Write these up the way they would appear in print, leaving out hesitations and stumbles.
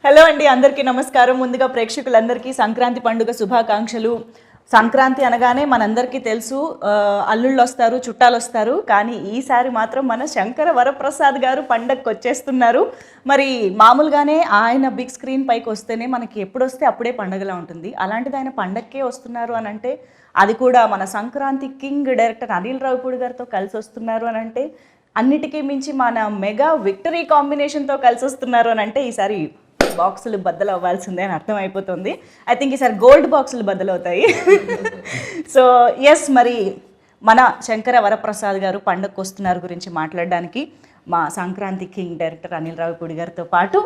Hello అండి, అందరికీ నమస్కారం. ముందుగా ప్రేక్షకులందరికీ సంక్రాంతి పండుగ శుభాకాంక్షలు. సంక్రాంతి అనగానే మనందరికీ తెలుసు, అల్లుళ్ళు వస్తారు, చుట్టాలు వస్తారు. కానీ ఈసారి మాత్రం మన శంకర వరప్రసాద్ గారు పండగకి వచ్చేస్తున్నారు. మరి మామూలుగానే ఆయన బిగ్ స్క్రీన్ పైకి వస్తేనే మనకి ఎప్పుడు వస్తే అప్పుడే పండగలా ఉంటుంది. అలాంటిది ఆయన పండగకే వస్తున్నారు అని అంటే, అది కూడా మన సంక్రాంతి కింగ్ డైరెక్టర్ అనిల్ రావిపూడి గారితో కలిసి వస్తున్నారు అని అంటే, అన్నిటికీ మించి మన మెగా విక్టరీ కాంబినేషన్తో కలిసి వస్తున్నారు అని అంటే, ఈసారి బాక్సులు బద్దలు అవ్వాల్సిందే అని అర్థమైపోతుంది. ఐ థింక్ ఈసారి గోల్డ్ బాక్సులు బద్దలవుతాయి. సో ఎస్, మరి మన శంకర వరప్రసాద్ గారు పండగకు వస్తున్నారు గురించి మాట్లాడడానికి మా సంక్రాంతి కింగ్ డైరెక్టర్ అనిల్ రావిపూడి గారితో పాటు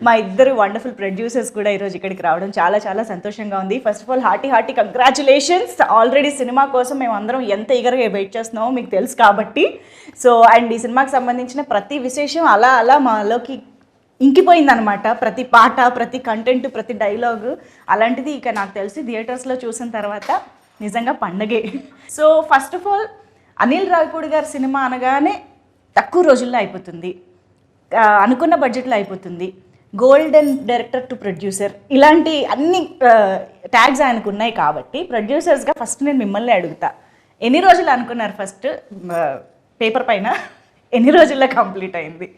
మా ఇద్దరు వండర్ఫుల్ ప్రొడ్యూసర్స్ కూడా ఈరోజు ఇక్కడికి రావడం చాలా చాలా సంతోషంగా ఉంది. First of all hearty congratulations. Already cinema కోసం మేము అందరం ఎంత ఈగర్గా వెయిట్ చేస్తున్నామో మీకు తెలుసు కాబట్టి. సో అండ్ ఈ సినిమాకి సంబంధించిన ప్రతి విశేషం అలా అలా మాలోకి ఇంకిపోయిందనమాట. ప్రతి పాట, ప్రతి కంటెంట్, ప్రతి డైలాగు. అలాంటిది ఇక నాకు తెలిసి థియేటర్స్లో చూసిన తర్వాత నిజంగా పండగే. So first of all Anil Ravipudi గారి సినిమా అనగానే తక్కువ రోజుల్లో అయిపోతుంది, అనుకున్న బడ్జెట్లో అయిపోతుంది, గోల్డెన్ డైరెక్టర్ టు ప్రొడ్యూసర్, ఇలాంటి అన్ని ట్యాగ్స్ ఆయనకు ఉన్నాయి. కాబట్టి ప్రొడ్యూసర్స్గా ఫస్ట్ నేను మిమ్మల్ని అడుగుతా, ఎన్ని రోజులు అనుకున్నారు? ఫస్ట్ పేపర్ పైన ఎన్ని రోజుల్లో కంప్లీట్ అయింది?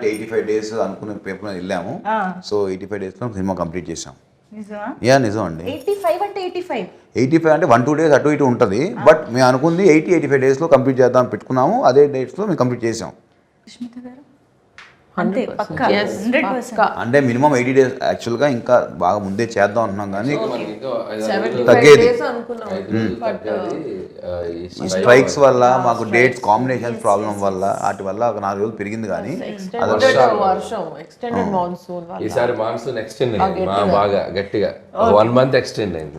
85 days అనుకున్న పేపర్ మీద వెళ్ళాము. సో 85 daysలో సినిమా కంప్లీట్ చేసాం. నిజం అండి. 85 అంటే 1-2 days అటు ఇటు ఉంటుంది. బట్ మేము అనుకుంది 85 daysలో కంప్లీట్ చేద్దాం పెట్టుకున్నాము. అదే డేట్స్లో మేము కంప్లీట్ చేసాం. అంటే మినిమం 80 days యాక్చువల్గా, ఇంకా బాగా ముందే చేద్దాం అంటున్నాం కానీ తగ్గేది. ఈ స్ట్రైక్స్ వల్ల మాకు డేట్స్ కాంబినేషన్ ప్రాబ్లం వల్ల వాటి వల్ల ఒక 4 రోజులు పెరిగింది. కానీ ఈసారి మాన్సూన్ ఎక్స్టెండ్ అయింది, బాగా గట్టిగా 1 month ఎక్స్టెండ్ అయింది.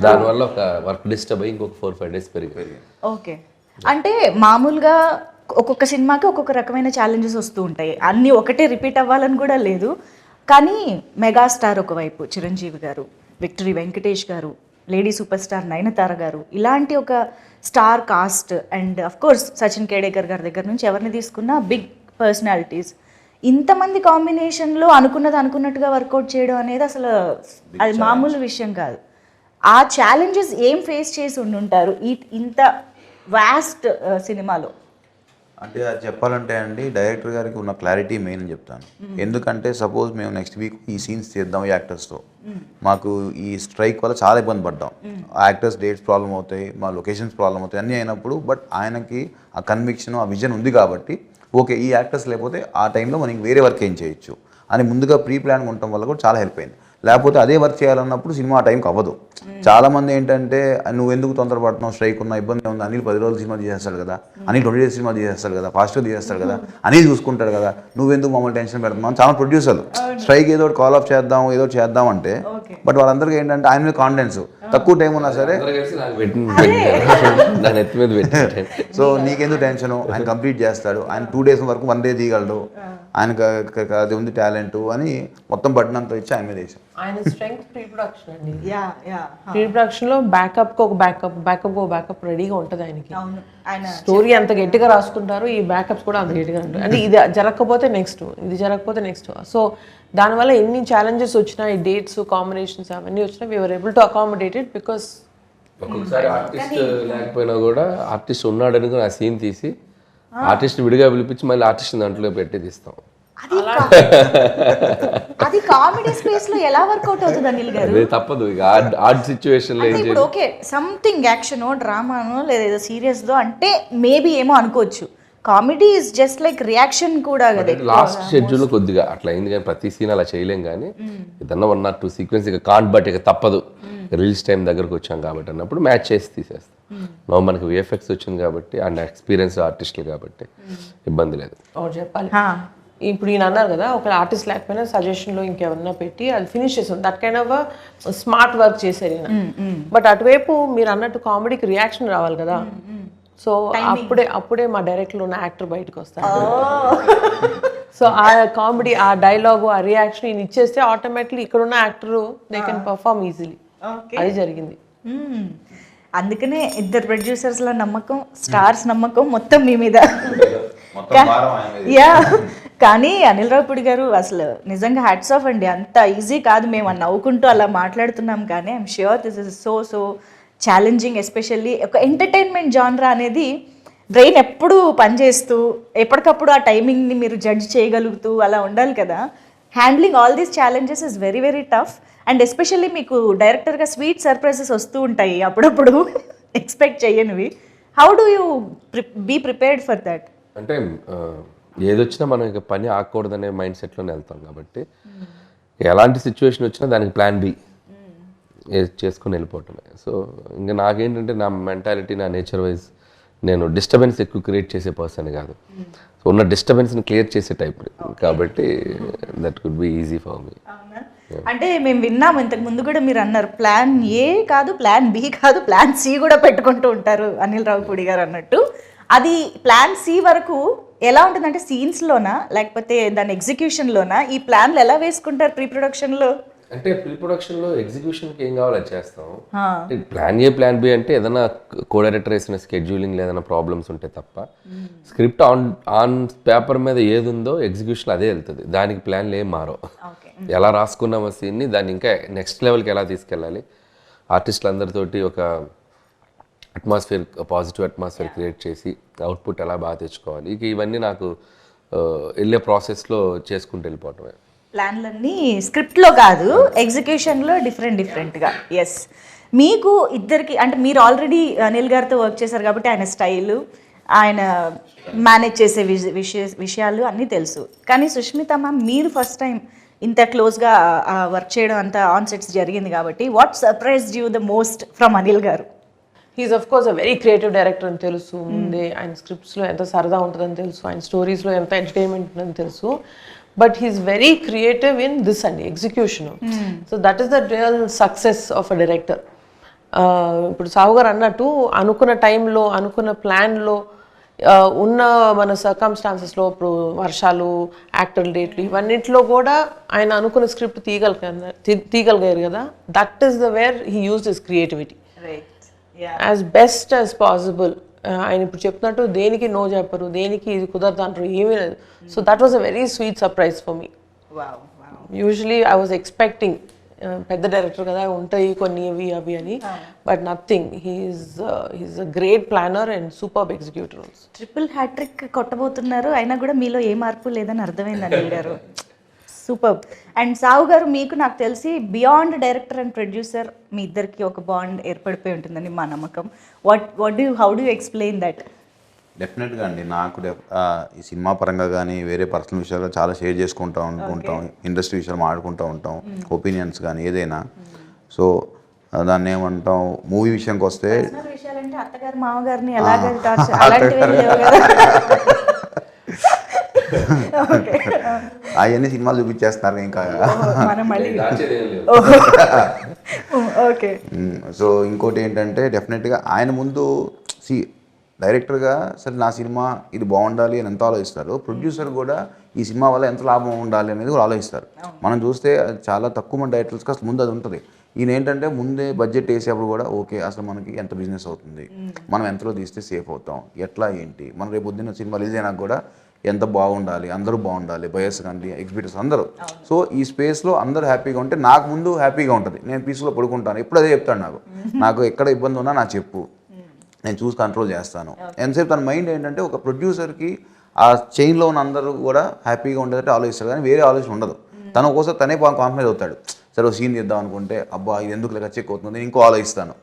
దానివల్ల ఒక వర్క్ డిస్టర్బ్ అయ్యి ఇంకొక 4-5 days పెరిగింది. ఓకే, అంటే మామూలుగా ఒక్కొక్క సినిమాకి ఒక్కొక్క రకమైన ఛాలెంజెస్ వస్తూ ఉంటాయి. అన్నీ ఒకటే రిపీట్ అవ్వాలని కూడా లేదు. కానీ మెగాస్టార్ ఒకవైపు చిరంజీవి గారు, విక్టరీ వెంకటేష్ గారు, lady super star Nayanthara garu, ఇలాంటి ఒక star cast and of course Sachin Khedekar గారి దగ్గర నుంచి ఎవరిని తీసుకున్నా బిగ్ పర్సనాలిటీస్, ఇంతమంది కాంబినేషన్లో అనుకున్నది అనుకున్నట్టుగా వర్కౌట్ చేయడం అనేది అసలు అది మామూలు విషయం కాదు. ఆ ఛాలెంజెస్ ఏం ఫేస్ చేసి ఉండుంటారు ఇంత వాస్ట్ సినిమాలో? అంటే అది చెప్పాలంటే అండి, డైరెక్టర్ గారికి ఉన్న క్లారిటీ మెయిన్ అని చెప్తాను. ఎందుకంటే సపోజ్ మేము నెక్స్ట్ వీక్ ఈ సీన్స్ చేద్దాం ఈ యాక్టర్స్తో, మాకు ఈ స్ట్రైక్ వల్ల చాలా ఇబ్బంది పడ్డాం. ఆ యాక్టర్స్ డేట్స్ ప్రాబ్లం అవుతాయి, మా లొకేషన్స్ ప్రాబ్లం అవుతాయి, అన్నీ అయినప్పుడు బట్ ఆయనకి ఆ కన్విక్షన్, ఆ విజన్ ఉంది కాబట్టి ఓకే ఈ యాక్టర్స్ లేకపోతే ఆ టైంలో మనకి వేరే వర్క్ ఏం చేయొచ్చు అని ముందుగా ప్రీ ప్లాన్ ఉండటం వల్ల కూడా చాలా హెల్ప్ అయింది. లేకపోతే అదే వర్క్ చేయాలన్నప్పుడు సినిమా ఆ టైంకి అవ్వదు. చాలామంది ఏంటంటే నువ్వు ఎందుకు తొందరపడుతున్నావు, స్ట్రైక్ ఉన్న ఇబ్బంది ఉంది, అనిల్ 10 రోజులు సినిమా తీసేస్తాడు కదా, అనిల్ 20 days సినిమా తీసేస్తాడు కదా, ఫాస్ట్గా తీసేస్తాడు కదా, అనిల్ చూసుకుంటాడు కదా, నువ్వెందుకు మమ్మల్ని టెన్షన్ పెడుతున్నావు చాలా ప్రొడ్యూసర్లు. స్ట్రైక్ ఏదో కాల్ ఆఫ్ చేద్దాం, ఏదో చేద్దాం అంటే బట్ వాళ్ళందరికీ ఏంటంటే ఆయన మీద కాన్ఫిడెన్స్, తక్కువ టైం ఉన్నా సరే సో నీకెందుకు టెన్షను, ఆయన కంప్లీట్ చేస్తాడు, ఆయన 2 days వరకు 1 day తీయగలడు, ఆయనకు అది ఉంది టాలెంట్ అని మొత్తం బటన్ అంతా ఇచ్చి ఆయన మీద వేసాం. ఆయన స్ట్రెంగ్త్ ప్రీ ప్రొడక్షన్ అండి. ప్రీ ప్రొడక్షన్ లో బ్యాకప్ కు ఒక బ్యాకప్ రెడీగా ఉంటుంది ఆయనకి. స్టోరీ అంత గట్టిగా రాసుకుంటారు, ఈ బ్యాకప్స్ కూడా అంత గట్టిగా ఉంటాయి. అంటే ఇది జరగకపోతే నెక్స్ట్, ఇది జరగకపోతే నెక్స్ట్. సో దానివల్ల ఎన్ని ఛాలెంజెస్ వచ్చినా, ఈ డేట్స్ కాంబినేషన్స్ అవన్నీ వచ్చినా we were able to accommodate it because ఒక్కొక్కసారి ఆర్టిస్ట్ లేకపోయినా కూడా ఆర్టిస్ట్ ఉన్నాడని ఆ సీన్ తీసి ఆర్టిస్ట్ విడిగా పిలిపించి మళ్ళీ ఆర్టిస్ట్ దాంట్లో పెట్టి తీస్తాం. అది కామెడీ స్పేస్ లో ఎలా వర్కౌట్ అవుతుంది అనిల్ గారు? తప్పదు, ఇక ఆర్ట్ సిచ్యువేషన్ లో ఇప్పుడు ఓకే సంథింగ్ యాక్షనో డ్రామానో లేదా ఏదో సీరియస్ దో అంటే మేబీ ఏమో అనుకోవచ్చు. Comedy is just like reaction కూడా కదా. లాస్ట్ షెడ్యూల్ కొద్దిగా అట్లా అయింది, కానీ ప్రతి సీన్ అలా చేయలేం. కానీ ఏదన్నా 1 or 2 సీక్వెన్స్ ఇక కాంట్ బట్ ఇక తప్పదు, రిలీజ్ టైం దగ్గరకు వచ్చాం కాబట్టి అన్నప్పుడు మ్యాచ్ చేసి తీసేస్తాం. మనకి విఎఫ్ఎక్స్ వచ్చింది కాబట్టి అండ్ ఎక్స్పీరియన్స్ ఆర్టిస్టులు కాబట్టి ఇబ్బంది లేదు. చెప్పాలి ఇప్పుడు ఈయన అన్నారు కదా, ఒక ఆర్టిస్ట్ లేకపోయినా సజెషన్లో ఇంకెవరన్నా పెట్టి అది ఫినిష్ చేసాం. That kind of smart work చేశారు ఈయన. బట్ అటువైపు మీరు అన్నట్టు కామెడీకి రియాక్షన్ రావాలి కదా. సో అప్పుడే మా డైరెక్ట్లో ఉన్న యాక్టర్ బయటకు వస్తారు. సో ఆ కామెడీ, ఆ డైలాగు, ఆ రియాక్షన్ ఈయన ఇచ్చేస్తే ఆటోమేటిక్లీ ఇక్కడ ఉన్న actor they can perform easily. అది జరిగింది. అందుకనే ఇద్దరు ప్రొడ్యూసర్స్ల నమ్మకం, స్టార్స్ నమ్మకం మొత్తం మీ మీద. యా, కానీ అనిల్ రావుపూడి గారు అసలు నిజంగా హ్యాట్స్ ఆఫ్ అండి. అంత ఈజీ కాదు. మేము నవ్వుకుంటూ అలా మాట్లాడుతున్నాం కానీ I'm sure this is so challenging. Especially ఒక ఎంటర్టైన్మెంట్ జానరా అనేది బ్రెయిన్ ఎప్పుడు పనిచేస్తూ ఎప్పటికప్పుడు ఆ టైమింగ్ని మీరు జడ్జ్ చేయగలుగుతూ అలా ఉండాలి కదా. Handling all these challenges is very very tough. And especially మీకు డైరెక్టర్గా స్వీట్ సర్ప్రైజెస్ వస్తూ ఉంటాయి అప్పుడప్పుడు ఎక్స్పెక్ట్ చేయనివి. How do you be prepared for that? అంటే ఏదొచ్చినా మనం ఇక పని ఆగకూడదనే మైండ్ సెట్లోనే వెళ్తాం కాబట్టి ఎలాంటి సిచ్యువేషన్ వచ్చినా దానికి ప్లాన్ బి చేసుకుని వెళ్ళిపోవటమే. సో ఇంకా నాకేంటంటే నా మెంటాలిటీ, నా నేచర్ వైజ్ నేను డిస్టర్బెన్స్ ఎక్కువ క్రియేట్ చేసే పర్సన్ కాదు. సో ఉన్న డిస్టర్బెన్స్ని క్లియర్ చేసే టైప్ కాబట్టి that could be easy for me. అంటే మేము విన్నాము ఇంతకు ముందు కూడా, మీరు అన్నారు ప్లాన్ ఏ కాదు, ప్లాన్ బి కాదు, ప్లాన్ సి కూడా పెట్టుకుంటూ ఉంటారు అనిల్ రావుపూడి గారు అన్నట్టు. అది ప్లాన్ సి వరకు ఎలా ఉంటుందంటే సీన్స్లోనా లేకపోతే దాని ఎగ్జిక్యూషన్లోనా? ఈ ప్లాన్లు ఎలా వేసుకుంటారు ప్రీ ప్రొడక్షన్లో? అంటే ప్రీ ప్రొడక్షన్లో ఎగ్జిక్యూషన్కి ఏం కావాలో అది చేస్తాం. ప్లాన్ ఏ ప్లాన్ బి అంటే ఏదైనా కో డైరెక్టర్ వేసిన స్కెడ్యూలింగ్ ఏదైనా ప్రాబ్లమ్స్ ఉంటే తప్ప స్క్రిప్ట్ ఆన్ పేపర్ మీద ఏది ఉందో ఎగ్జిక్యూషన్ అదే వెళ్తుంది. దానికి ప్లాన్లు ఏం మారో. ఎలా రాసుకున్నామో సీన్ని దాన్ని ఇంకా నెక్స్ట్ లెవెల్కి ఎలా తీసుకెళ్ళాలి, ఆర్టిస్టులు అందరితోటి ఒక అట్మాస్ఫియర్, పాజిటివ్ అట్మాస్ఫియర్ క్రియేట్ చేసి అవుట్పుట్ ఎలా బాగా తెచ్చుకోవాలి, ఇక ఇవన్నీ నాకు వెళ్ళే ప్రాసెస్లో చేసుకుంటూ వెళ్ళిపోవటమే. ప్లాన్లన్నీ స్క్రిప్ట్లో కాదు, ఎగ్జిక్యూషన్లో డిఫరెంట్గా. ఎస్, మీకు ఇద్దరికి అంటే మీరు ఆల్రెడీ అనిల్ గారితో వర్క్ చేశారు కాబట్టి ఆయన స్టైలు, ఆయన మేనేజ్ చేసే విషయాలు అన్నీ తెలుసు. కానీ సుష్మిత మ్యామ్, మీరు ఫస్ట్ టైం ఇంత క్లోజ్గా వర్క్ చేయడం అంత ఆన్ సెట్స్ జరిగింది కాబట్టి what surprised you the most from Anil garu? He's of course a very creative director అని తెలుసు ముందే. ఆయన స్క్రిప్ట్స్లో ఎంత సరదా ఉంటుందని తెలుసు, ఆయన స్టోరీస్లో ఎంత ఎంటర్టైన్మెంట్ ఉంటుందని తెలుసు. But he's very creative in this అండి, execution. So that is the real success of a director. ఇప్పుడు సాహు గారు అన్నట్టు అనుకున్న టైంలో, అనుకున్న ప్లాన్లో, ఉన్న మన సర్కమ్స్టాన్సెస్లో, ఇప్పుడు వర్షాలు, యాక్టర్ డేట్లు, ఇవన్నింటిలో కూడా ఆయన అనుకున్న స్క్రిప్ట్ తీయగలిగారు కదా. That is the where he used his creativity as best as possible. ఆయన ఇప్పుడు చెప్తున్నట్టు దేనికి నో చెప్పరు, దేనికి ఇది కుదరదు అంటారు, ఏమీ లేదు. So that was a very sweet surprise for me. Usually I was expecting పెద్ద డైరెక్టర్ కదా ఉంటాయి కొన్ని ఇవి అవి అని, but nothing. He's a great planner and superb executor. Triple hattrick కొట్టబోతున్నారు, అయినా కూడా మీలో ఏ మార్పు లేదని అర్థమైంది అనిల్ గారు. సూపర్. అండ్ సాహు గారు, మీకు నాకు తెలిసి బియాండ్ డైరెక్టర్ అండ్ ప్రొడ్యూసర్ మీ ఇద్దరికి ఒక బాండ్ ఏర్పడిపోయి ఉంటుందని మా నమ్మకం. How do you explain that? డెఫినెట్గా అండి, నాకు ఈ సినిమా పరంగా కానీ వేరే పర్సనల్ విషయాలు చాలా షేర్ చేసుకుంటూ ఉంటాం, ఇండస్ట్రీ విషయాలు మాట్లాడుకుంటూ ఉంటాం, ఒపీనియన్స్ కానీ ఏదైనా. సో దాన్ని ఏమంటాం, మూవీ విషయానికి వస్తే విషయాలంటే అత్తగారు మామగారిని ఎలాగ అలాంటివి లేవు కదా. అవన్నీ సినిమాలు చూపించేస్తున్నారు ఇంకా. సో ఇంకోటి ఏంటంటే డెఫినెట్గా ఆయన ముందు డైరెక్టర్గా సరే నా సినిమా ఇది బాగుండాలి అని ఎంత ఆలోచిస్తారు, ప్రొడ్యూసర్ కూడా ఈ సినిమా వల్ల ఎంత లాభం ఉండాలి అనేది కూడా ఆలోచిస్తారు. మనం చూస్తే చాలా తక్కువ మంది డైరెక్టర్స్కి అసలు ముందు అది ఉంటుంది. ఈయన ఏంటంటే ముందే బడ్జెట్ వేసేప్పుడు కూడా ఓకే అసలు మనకి ఎంత బిజినెస్ అవుతుంది, మనం ఎంతలో తీస్తే సేఫ్ అవుతాం, ఎట్లా ఏంటి, మనం రేపు పొద్దున్న సినిమా రిలీజ్ అయినా కూడా ఎంత బాగుండాలి, అందరూ బాగుండాలి, బయర్స్ కానీ ఎగ్జిబిటర్స్ అందరూ. సో ఈ స్పేస్లో అందరూ హ్యాపీగా ఉంటే నాకు ముందు హ్యాపీగా ఉంటుంది, నేను పీస్లో పడుకుంటాను. ఎప్పుడు అదే చెప్తాను, నాకు ఎక్కడ ఇబ్బంది ఉన్నా నాకు చెప్పు, నేను చూసి కంట్రోల్ చేస్తాను. ఎంతసేపు తన మైండ్ ఏంటంటే ఒక ప్రొడ్యూసర్కి ఆ చైన్లో ఉన్న అందరూ కూడా హ్యాపీగా ఉండేటట్టు ఆలోచిస్తారు, కానీ వేరే ఆలోచన ఉండదు. తను ఒక్కోసారి తనే కాంప్రమైజ్ అవుతాడు. సరే ఒక సీన్ చేద్దాం అనుకుంటే అబ్బా ఇది ఎందుకు లెక్క చెక్ అవుతుంది, ఇంకో ఆలోచిస్తాను.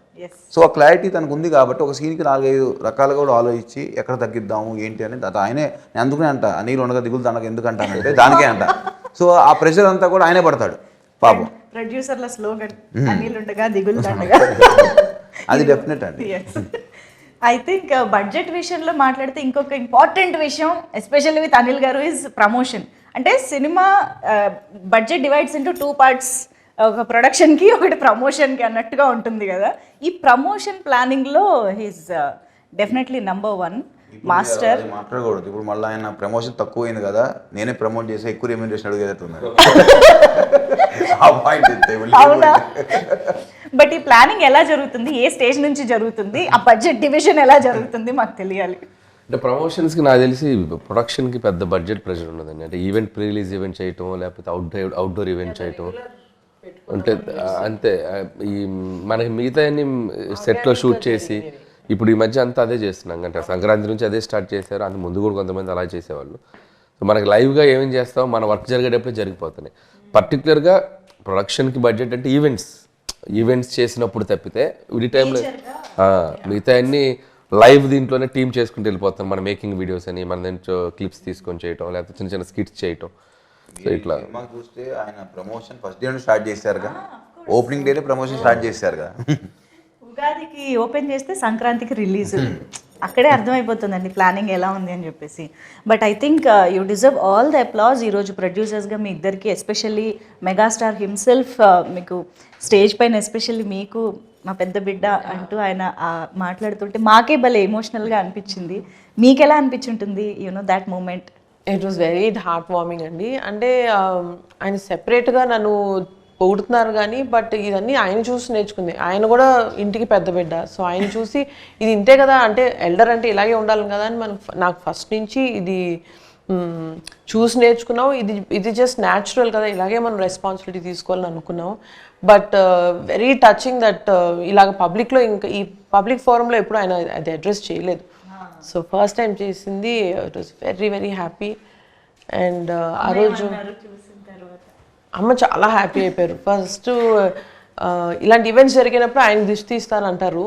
సో ఆ క్లారిటీ తనకు ఉంది కాబట్టి ఒక సీన్కి 4-5 రకాలుగా కూడా ఆలోచించి ఎక్కడ తగ్గిద్దాము ఏంటి అనేది అది ఆయనే. నేను అందుకనే అంట నీళ్ళు ఉండగా దిగులు తనకు ఎందుకు అంటానంటే దానికే అంట. సో ఆ ప్రెషర్ అంతా కూడా ఆయనే పడతాడు పాపం. ప్రొడ్యూసర్ల స్లోగన్ అనిల్ ఉండగా దిగులు దండగా. అది డెఫినెట్ అండి. ఐ థింక్ బడ్జెట్ విషయంలో మాట్లాడితే ఇంకొక ఇంపార్టెంట్ విషయం ఎస్పెషల్లీ విత్ అనిల్ గారు ఈజ్ ప్రమోషన్. అంటే cinema budget divides into 2 parts, ఒక ప్రొడక్షన్కి ఒకటి ప్రమోషన్కి అన్నట్టుగా ఉంటుంది కదా. ఈ ప్రమోషన్ ప్లానింగ్లో హీస్ డెఫినెట్లీ నంబర్ 1 మాస్టర్. మాట్లాడకూడదు ఇప్పుడు, మళ్ళీ ఆయన ప్రమోషన్ తక్కువ అయింది కదా, నేనే ప్రమోట్ చేసి ఎక్కువ రెమ్యూనరేషన్ అడిగేటట్టున్నారు. అవునా? బట్ ఈ ప్లానింగ్ ఎలా జరుగుతుంది, ఏ స్టేజ్ నుంచి జరుగుతుంది, ఆ బడ్జెట్ డివిజన్ ఎలా జరుగుతుంది మాకు తెలియాలి. అంటే ప్రమోషన్స్కి నాకు తెలిసి ప్రొడక్షన్కి పెద్ద బడ్జెట్ ప్రెషర్ ఉండదండి. అంటే ఈవెంట్ ప్రీ రిలీజ్ ఈవెంట్ చేయటం, లేకపోతే అవుట్డోర్ ఈవెంట్ చేయటం అంటే అంతే. ఈ మనకి మిగతా అన్ని సెట్లో షూట్ చేసి ఇప్పుడు ఈ మధ్య అంతా అదే చేస్తున్నాం. అంటే సంక్రాంతి నుంచి అదే స్టార్ట్ చేశారు, అంత ముందు కూడా కొంతమంది అలా చేసేవాళ్ళు. సో మనకి లైవ్గా ఏమేం చేస్తామో మన వర్క్ జరిగేటప్పుడే జరిగిపోతున్నాయి. పర్టికులర్గా ప్రొడక్షన్కి బడ్జెట్ అంటే ఈవెంట్స్ చేసినప్పుడు తప్పితే ఈ టైంలో మిగతా అన్ని లైవ్ దీంట్లోనే టీమ్ చేసుకుంటూ వెళ్ళిపోతాం. మన మేకింగ్ వీడియోస్ అని మన దాంట్లో క్లిప్స్ తీసుకొని చేయటం, లేకపోతే చిన్న చిన్న స్కిట్స్ చేయటం. సో ఇట్లా మాకు చూస్తే ఆయన ప్రమోషన్ ఫస్ట్ డే స్టార్ట్ చేశారుగా, ఓపెనింగ్ డేనే ప్రమోషన్ స్టార్ట్ చేశారుగా. ఉగాదికి ఓపెన్ చేస్తే సంక్రాంతికి రిలీజ్, అక్కడే అర్థమైపోతుందండి ప్లానింగ్ ఎలా ఉంది అని చెప్పేసి. But I think you deserve all the applause. ఈరోజు ప్రొడ్యూసర్స్గా మీ ఇద్దరికి, ఎస్పెషల్లీ మెగాస్టార్ హిమ్సెల్ఫ్ మీకు స్టేజ్ పైన, ఎస్పెషల్లీ మీకు మా పెద్ద బిడ్డ అంటూ ఆయన మాట్లాడుతుంటే మాకే భలే ఎమోషనల్గా అనిపించింది. మీకు ఎలా అనిపించుంటుంది that moment? It was very heart warming అండి. అంటే ఆయన సెపరేట్గా నన్ను పొగుడుతున్నారు కానీ బట్ ఇదన్నీ ఆయన చూసి నేర్చుకుంది. ఆయన కూడా ఇంటికి పెద్ద బిడ్డ, సో ఆయన చూసి ఇది ఇంతే కదా, అంటే ఎల్డర్ అంటే ఇలాగే ఉండాలి కదా అని నాకు ఫస్ట్ నుంచి ఇది చూసి నేర్చుకున్నాం. ఇది జస్ట్ న్యాచురల్ కదా, ఇలాగే మనం రెస్పాన్సిబిలిటీ తీసుకోవాలని అనుకున్నాం. బట్ వెరీ టచింగ్ దట్ ఇలాగ పబ్లిక్లో, ఇంకా ఈ పబ్లిక్ ఫోరంలో ఎప్పుడు ఆయన అది అడ్రస్ చేయలేదు. సో ఫస్ట్ టైం చేసింది. It was very very happy. And ఆ రోజు అమ్మ చాలా హ్యాపీ అయిపోయారు. ఫస్ట్ ఇలాంటి ఈవెంట్స్ జరిగినప్పుడు ఆయన దిష్టి తీస్తానంటారు,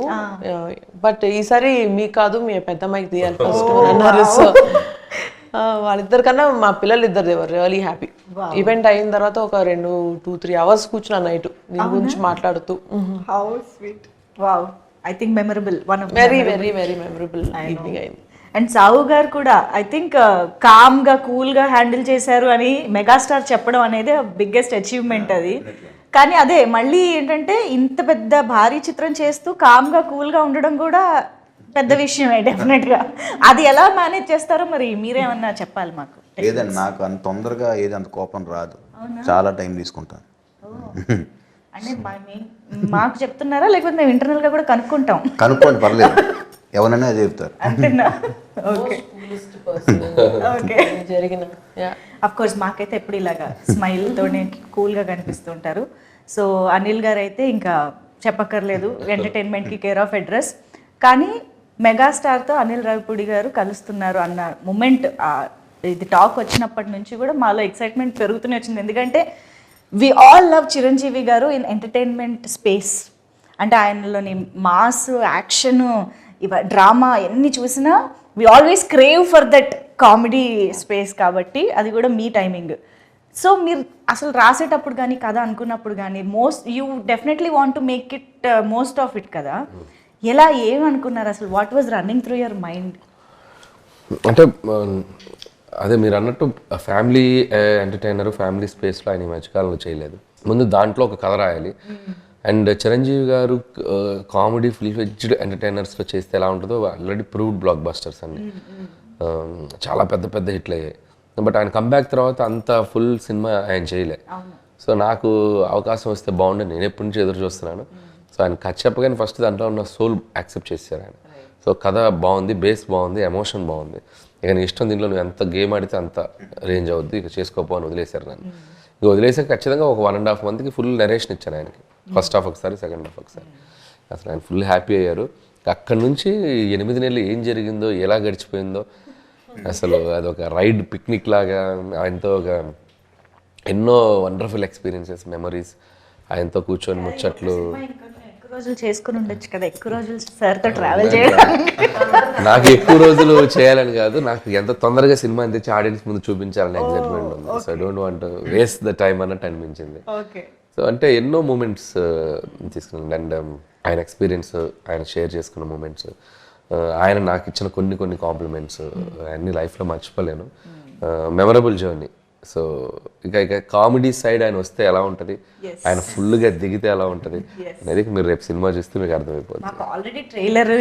బట్ ఈసారి మీకు కాదు మీ పెద్దమ్మాయికి తీయాలి ఫస్ట్ అన్నారు. సో వాళ్ళిద్దరికన్నా మా పిల్లలు ఇద్దరు దేవర్ రియలీ హ్యాపీ. ఈవెంట్ అయిన తర్వాత ఒక 2-3 hours కూర్చున్నా నైట్ దీని గురించి మాట్లాడుతూ. How sweet. Wow, I think memorable, one of very very very memorable evening అయింది. అండ్ సావు గారు కూడా ఐ థింక్ కామ్గా కూల్గా హ్యాండిల్ చేశారు అని మెగాస్టార్ చెప్పడం అనేది బిగ్గెస్ట్ అచీవ్మెంట్ అది. కానీ అదే మళ్ళీ ఏంటంటే ఇంత పెద్ద భారీ చిత్రం చేస్తూ కామ్గా కూల్గా ఉండడం కూడా పెద్ద విషయమే డెఫినెట్గా. అది ఎలా మేనేజ్ చేస్తారో మరి మీరేమన్నా చెప్పాలి మాకు. లేదండి, నాకు అంత తొందరగా అంత కోపం రాదు, చాలా టైం తీసుకుంటాను. అంటే మాకు చెప్తున్నారా లేకపోతే మేము ఇంటర్నల్గా కూడా కనుక్కోండి, పర్లేదు, ఎవరైనా చెప్తారు. అంతేనా? Okay okay. జరిగిన అఫ్ కోర్స్ మాకైతే ఎప్పుడు ఇలాగా స్మైల్తోనే కూల్గా కనిపిస్తుంటారు. సో అనిల్ గారు అయితే ఇంకా చెప్పక్కర్లేదు, ఎంటర్టైన్మెంట్కి కేర్ ఆఫ్ అడ్రస్. కానీ మెగాస్టార్తో అనిల్ రావిపూడి గారు కలుస్తున్నారు అన్న మూమెంట్, ఇది టాక్ వచ్చినప్పటి నుంచి కూడా మాలో ఎక్సైట్మెంట్ పెరుగుతూనే వచ్చింది. ఎందుకంటే వి ఆల్ లవ్ చిరంజీవి గారు ఇన్ ఎంటర్టైన్మెంట్ స్పేస్. అంటే ఆయనలోని మాస్, యాక్షను, డ్రామా ఎన్ని చూసినా we always crave for that comedy space. కాబట్టి అది కూడా మీ టైమింగ్. సో మీరు అసలు రాసేటప్పుడు కానీ కథ అనుకున్నప్పుడు కానీ you definitely want to make it most of it కదా. ఎలా ఏమనుకున్నారు అసలు? What was running through your mind? అంటే అదే మీరు అన్నట్టు ఫ్యామిలీ ఎంటర్టైనర్, ఫ్యామిలీ స్పేస్లో ఆయన ఈ మధ్యకాలంలో చేయలేదు. ముందు దాంట్లో ఒక కథ రాయాలి. అండ్ చిరంజీవి గారు కామెడీ ఫుల్ ఫ్లెడ్జ్డ్ ఎంటర్టైనర్స్లో చేస్తే ఎలా ఉంటుందో ఆల్రెడీ ప్రూవ్డ్ బ్లాక్ బస్టర్స్ అన్ని చాలా పెద్ద పెద్ద హిట్లు అయ్యాయి. బట్ ఆయన కంబ్యాక్ తర్వాత అంత ఫుల్ సినిమా ఆయన చేయలే. సో నాకు అవకాశం వస్తే బాగుండే, నేను ఎప్పటి నుంచి ఎదురు చూస్తున్నాను. సో ఆయన కథ చెప్పగానే ఫస్ట్ దాంట్లో ఉన్న సోల్ యాక్సెప్ట్ చేశారు ఆయన. సో కథ బాగుంది, బేస్ బాగుంది, ఎమోషన్ బాగుంది, ఇక నీ ఇష్టం, దీంట్లో నువ్వు ఎంత గేమ్ ఆడితే అంత రేంజ్ అవుద్ది, ఇక చేసుకోపో అని వదిలేశారు నన్ను. ఇక వదిలేసాక ఖచ్చితంగా ఒక 1.5 monthకి ఫుల్ నరేషన్ ఇచ్చాను ఆయనకి. ఫస్ట్ హాఫ్ ఒకసారి, సెకండ్ హాఫ్ ఒకసారి. అసలు ఆయన ఫుల్ హ్యాపీ అయ్యారు. అక్కడి నుంచి 8 నెలలు ఏం జరిగిందో, ఎలా గడిచిపోయిందో, అసలు అదొక రైడ్, పిక్నిక్ లాగా ఆయనతో ఒక ఎన్నో వండర్ఫుల్ ఎక్స్పీరియన్సెస్, మెమరీస్, ఆయనతో కూర్చొని ముచ్చట్లు. రోజులు చేసుకుని ఉండొచ్చు కదా, ఎక్కువ రోజులు సార్తో ట్రావెల్ చేయడం. నాకు ఎక్కువ రోజులు చేయాలని కాదు, నాకు ఎంత తొందరగా సినిమా తెచ్చి ఆడియన్స్ ముందు చూపించాలని ఎగ్జైట్మెంట్ ఉంది. So I don't want waste the time అన్నట్టు అనిపించింది. సో అంటే ఎన్నో మూమెంట్స్ తీసుకున్నాను. అండ్ ఆయన ఎక్స్పీరియన్స్, ఆయన షేర్ చేసుకున్న మూమెంట్స్, ఆయన నాకు ఇచ్చిన కొన్ని కాంప్లిమెంట్స్ అన్ని లైఫ్లో మర్చిపోలేను. Memorable journey. సో ఇక కామెడీ సైడ్ ఆయన వస్తే ఎలా ఉంటుంది, ఆయన ఫుల్గా దిగితే ఎలా ఉంటుంది అనేది మీరు రేపు సినిమా చూస్తే మీకు అర్థమైపోతుంది. మాకు ఆల్రెడీ ట్రైలర్,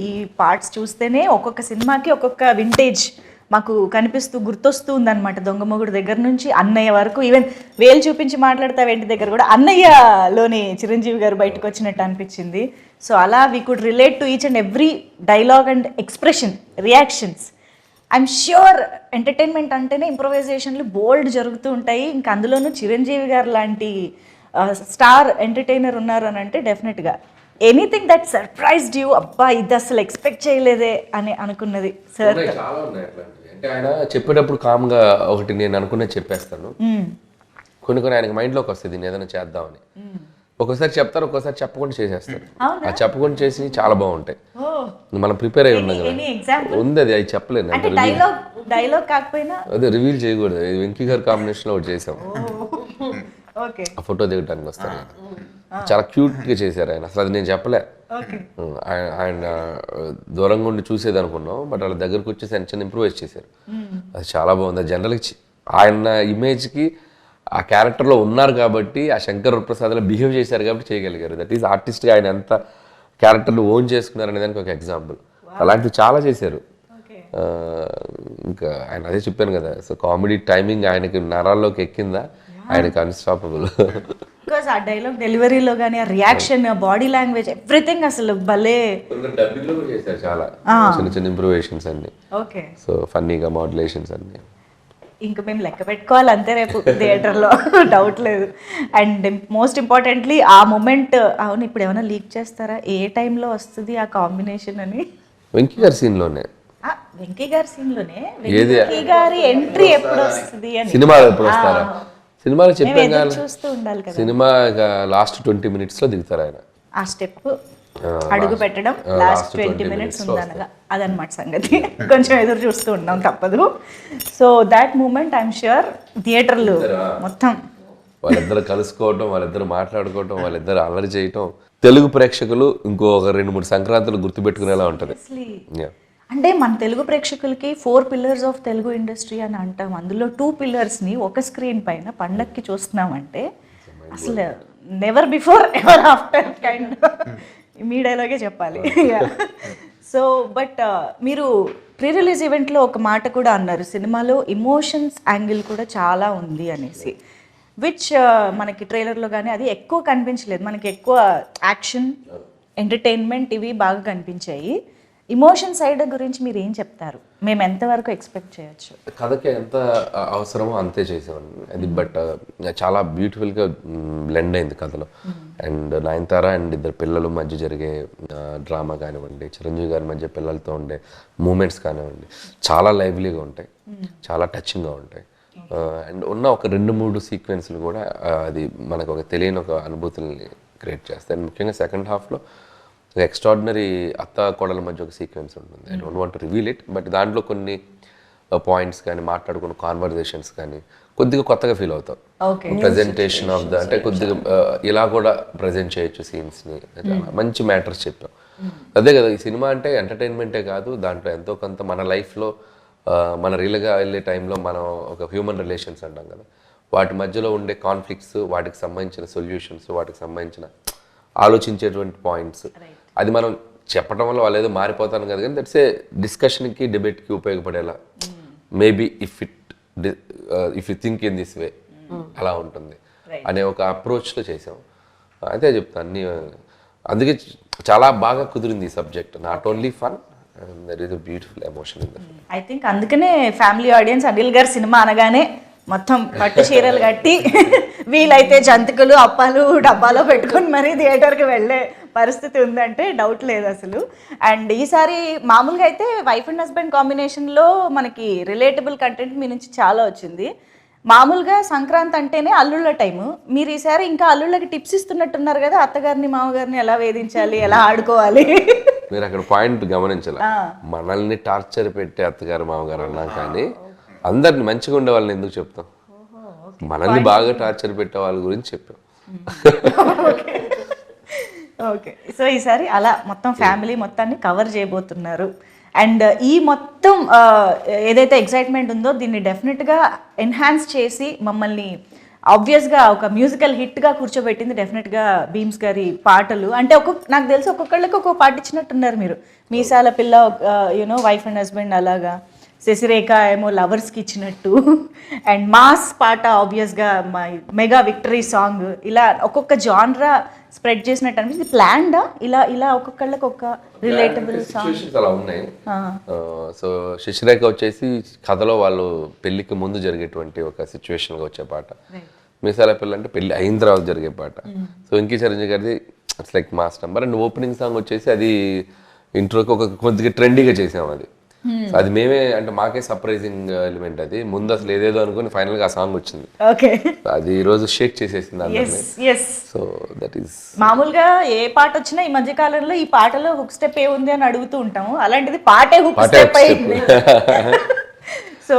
ఈ పార్ట్స్ చూస్తేనే ఒక్కొక్క సినిమాకి ఒక్కొక్క వింటేజ్ మాకు కనిపిస్తూ గుర్తొస్తూ ఉందన్నమాట. దొంగమొగుడు దగ్గర నుంచి అన్నయ్య వరకు, ఈవెన్ వేలు చూపించి మాట్లాడతా వెంటి దగ్గర కూడా అన్నయ్యలోని చిరంజీవి గారు బయటకు వచ్చినట్టు అనిపించింది. సో అలా we could relate to each and every dialogue and expression, reactions. I'm sure entertainment అంటేనే ఇంప్రొవైజేషన్లు బోల్డ్ జరుగుతూ ఉంటాయి. ఇంకా అందులోనూ చిరంజీవి గారు లాంటి స్టార్ ఎంటర్టైనర్ ఉన్నారు అని అంటే డెఫినెట్గా ఎనీథింగ్ దట్ సర్ప్రైజ్డ్ యూ, అబ్బా ఇది అసలు ఎక్స్పెక్ట్ చేయలేదే అని అనుకున్నది సార్? చాలా ఉన్నాయి అట్లాంటివి. అంటే ఆయన చెప్పేటప్పుడు కామ్గా ఒకటి నేను అనుకున్నది చెప్పేస్తాను, కొన్ని ఆయనకి మైండ్లోకి వస్తుంది నేను ఏదైనా చేద్దామని. ఒక్కోసారి చెప్తారు, ఒక్కోసారి చెప్పకుండా చేసేస్తారు. ఆ చెప్పకుండా చేసి చాలా బాగుంటాయి. మనం ప్రిపేర్ అయి ఉన్నాం కదా, ఉంది అది చెప్పలేను. డైలాగ్ కాకపోయినా అదే రివీల్ చేయకూడదు. వెంకీ గారి కాంబినేషన్ లో ఒకటి చేసాం, ఆ ఫోటో దిగడానికి వస్తారు. చాలా క్యూట్ గా చేశారు ఆయన. అసలు అది నేను చెప్పలే, ఆయన దూరంగా ఉండి చూసేది అనుకున్నాం, బట్ వాళ్ళ దగ్గరకు వచ్చేసి ఆయన చిన్న ఇంప్రూవైజ్ చేశారు. అది చాలా బాగుంది. జనరల్గా ఆయన ఇమేజ్ కి ఆ క్యారెక్టర్లో ఉన్నారు కాబట్టి, ఆ శంకర్ ప్రసాద్లో బిహేవ్ చేశారు కాబట్టి చేయగలిగారు. దట్ ఈస్ ఆర్టిస్ట్గా ఆయన ఎంత క్యారెక్టర్లు ఓన్ చేసుకున్నారు అనే దానికి ఒక ఎగ్జాంపుల్. అలాంటివి చాలా చేశారు. ఇంకా ఆయన అదే చెప్పాను కదా, సో కామెడీ టైమింగ్ ఆయనకి నరాల్లోకి ఎక్కిందా, ఆయనకి అన్స్టాపబుల్. బికాస్ ఆ డైలాగ్ డెలివరీలో కానీ ఆ రియాక్షన్, బాడీ లాంగ్వేజ్, ఎవ్రీథింగ్ అసలు భలే. డబ్బింగ్ లో కూడా చేశారు చాలా చిన్న చిన్న ఇంప్రూవేషన్స్ అన్ని. ఓకే, సో ఫన్నీగా మాడ్యులేషన్స్ అన్ని. ఇంకా మేము లెక్క పెట్టుకోవాలి అంతే రేపు థియేటర్లో, డౌట్ లేదు. అండ్ మోస్ట్ ఇంపార్టెంట్లీ ఆ మూమెంట్, అవును ఇప్పుడు ఏమైనా లీక్ చేస్తారా ఏ టైంలో వస్తుంది ఆ కాంబినేషన్ అని? వెంకీ గారి సీన్లోనే, వెంకీ గారి సీన్లోనే వెంకీ గారి ఎంట్రీ ఎప్పుడు వస్తుంది అని, సినిమాలో ఎప్పుడు వస్తారా? సినిమాలో చెప్పాం కదా, చూస్తూ ఉండాలి కదా. సినిమా లాస్ట్ 20 minutes లో దిగుతారు ఆయన. ఆ స్టెప్ అడుగు పెట్టడం లాస్ట్ 20 minutes ఉందనగా అదనమాట సంగతి. కొంచెం ఎదురు చూస్తూ ఉన్నాం, తప్పదు. So that moment I'm sure థియేటర్లు మొత్తం వాళ్ళిద్దరు కలుసుకోవటం, వాళ్ళిద్దరు మాట్లాడుకోవటం, వాళ్ళిద్దరు అల్లరి చేయటం తెలుగు ప్రేక్షకులు ఇంకో 2-3 సంక్రాంతులు గుర్తుపెట్టుకునేలా ఉంటుంది. అంటే మన తెలుగు ప్రేక్షకులకి 4 pillars ఆఫ్ తెలుగు ఇండస్ట్రీ అని అంటాం. అందులో 2 pillars-ని ఒక స్క్రీన్ పైన పండక్కి చూస్తున్నామంటే అసలు never before ever after kind మీ డైలాగే చెప్పాలి. సో బట్ మీరు ప్రీ రిలీజ్ ఈవెంట్లో ఒక మాట కూడా అన్నారు, సినిమాలో ఇమోషన్స్ యాంగిల్ కూడా చాలా ఉంది అనేసి, విచ్ మనకి ట్రైలర్లో కానీ అది ఎక్కువ కనిపించలేదు. మనకి ఎక్కువ యాక్షన్, ఎంటర్టైన్మెంట్ ఇవి బాగా కనిపించాయి. ఇమోషన్ సైడ్ గురించి మీరు ఏం చెప్తారు? మేము ఎంతవరకు ఎక్స్పెక్ట్ చేయొచ్చు? కథకి ఎంత అవసరమో అంతే చేసేవాడిని అది, బట్ చాలా బ్యూటిఫుల్గా బ్లెండ్ అయింది కథలో. అండ్ నయనతార అండ్ ఇద్దరు పిల్లల మధ్య జరిగే డ్రామా కానివ్వండి, చిరంజీవి గారి మధ్య పిల్లలతో ఉండే మూమెంట్స్ కానివ్వండి, చాలా లైవ్లీగా ఉంటాయి, చాలా టచింగ్గా ఉంటాయి. అండ్ ఉన్న ఒక 2-3 సీక్వెన్స్లు కూడా అది మనకు ఒక తెలియని ఒక అనుభూతుల్ని క్రియేట్ చేస్తాయి. అండ్ ముఖ్యంగా సెకండ్ హాఫ్లో ఎక్స్ట్రాడినరీ అత్త కోడల మధ్య ఒక సీక్వెన్స్ ఉంటుంది. I don't want to reveal it, but దాంట్లో కొన్ని పాయింట్స్ కానీ మాట్లాడుకున్న కాన్వర్జేషన్స్ కానీ కొద్దిగా కొత్తగా ఫీల్ అవుతాం. ప్రజెంటేషన్ ఆఫ్ ద అంటే కొద్దిగా ఇలా కూడా ప్రజెంట్ చేయొచ్చు సీన్స్ని, మంచి మ్యాటర్స్ చెప్పాం. అదే కదా ఈ సినిమా అంటే ఎంటర్టైన్మెంటే కాదు, దాంట్లో ఎంతో కొంత మన లైఫ్లో మన రియల్గా వెళ్ళే టైంలో మనం ఒక హ్యూమన్ రిలేషన్స్ అంటాం కదా, వాటి మధ్యలో ఉండే కాన్ఫ్లిక్ట్స్, వాటికి సంబంధించిన సొల్యూషన్స్, వాటికి సంబంధించిన ఆలోచించేటువంటి పాయింట్స్, అది మనం చెప్పడం వల్ల వాళ్ళు ఏదో మారిపోతాను కదా, కానీ దట్స్ ఏ డిస్కషన్కి, డిబేట్కి ఉపయోగపడేలా maybe if you think in this way అలా ఉంటుంది అనే ఒక అప్రోచ్లో చేసాం. అయితే చెప్తాను అన్ని, అందుకే చాలా బాగా కుదిరింది ఈ subject. Not only fun, there is a beautiful emotion in that. I think అందుకనే ఫ్యామిలీ ఆడియన్స్ అనిల్ గారి సినిమా అనగానే మొత్తం పట్టు చీరలు కట్టి వీలైతే జంతికలు, అప్పాలు డబ్బాలో పెట్టుకొని మరీ థియేటర్కి వెళ్ళే పరిస్థితి ఉందంటే డౌట్ లేదు అసలు. అండ్ ఈసారి మామూలుగా అయితే వైఫ్ అండ్ హస్బెండ్ కాంబినేషన్లో మనకి రిలేటబుల్ కంటెంట్ మీ నుంచి చాలా వచ్చింది. మామూలుగా సంక్రాంతి అంటేనే అల్లుళ్ళ టైము, మీరు ఈసారి ఇంకా అల్లుళ్ళకి టిప్స్ ఇస్తున్నట్టున్నారు కదా, అత్తగారిని మామగారిని ఎలా వేధించాలి, ఎలా ఆడుకోవాలి. మీరు అక్కడ పాయింట్ గమనించాలి, మనల్ని టార్చర్ పెట్టే అత్తగారు మామగారు అన్నా కానీ అందరిని మంచిగా ఉండే వాళ్ళని ఎందుకు చెప్తాం, మనల్ని బాగా టార్చర్ పెట్టే వాళ్ళ గురించి చెప్పాం. ఓకే, సో ఈసారి అలా మొత్తం ఫ్యామిలీ మొత్తాన్ని కవర్ చేయబోతున్నారు. అండ్ ఈ మొత్తం ఏదైతే ఎక్సైట్మెంట్ ఉందో దీన్ని డెఫినెట్గా ఎన్హాన్స్ చేసి మమ్మల్ని ఆబ్వియస్గా ఒక మ్యూజికల్ హిట్గా కూర్చోబెట్టింది డెఫినెట్గా భీమ్స్ గారి పాటలు. అంటే నాకు తెలిసి ఒక్కొక్కళ్ళకి ఒక్కొక్క పాట ఇచ్చినట్టున్నారు మీరు, మీసాల పిల్ల, యూనో వైఫ్ అండ్ హస్బెండ్ అలాగా. శశిరేఖ ఏమో లవర్స్కి ఇచ్చినట్టు, అండ్ మాస్ పాట ఆబ్వియస్గా మెగా విక్టరీ సాంగ్, ఇలా ఒక్కొక్క జాన్రా స్ప్రెడ్ చేసినట్టు అనిపిస్తుంది. ప్లాన్డా ఇలా ఒక్కొక్కళ్ళకి ఒక రిలేటబుల్ సాంగ్? సిచ్యువేషన్స్ అలా ఉన్నాయి. సో శశిరేఖ వచ్చేసి కథలో వాళ్ళు పెళ్లికి ముందు జరిగేటువంటి ఒక సిచ్యువేషన్గా వచ్చే పాట. మీసాల పిల్ల అంటే పెళ్లి అయిన తర్వాత జరిగే పాట. సో వెంకీ చిరంజీవి గారిది it's like mass number. And opening song వచ్చేసి అది ఇంట్రోకి ఒక కొద్దిగా ట్రెండీగా చేసాం అది. సో అది మేమే అంటే మాకే సర్ప్రైజింగ్ ఎలిమెంట్ అది. ముందు అసలు ఏదేదో అనుకుని ఫైనల్ గా ఆ సాంగ్ వచ్చింది. ఓకే, అది ఈ రోజు షేక్ చేసేసింది అందరినీ. సో దట్ ఈస్ మామూలుగా ఏ పాట వచ్చినా ఈ మధ్య కాలంలో ఈ పాటలో హుక్ స్టెప్ ఏ ఉంది అని అడుగుతూ ఉంటాము. అలాంటిది పాటే హుక్ స్టెప్ అయింది. సో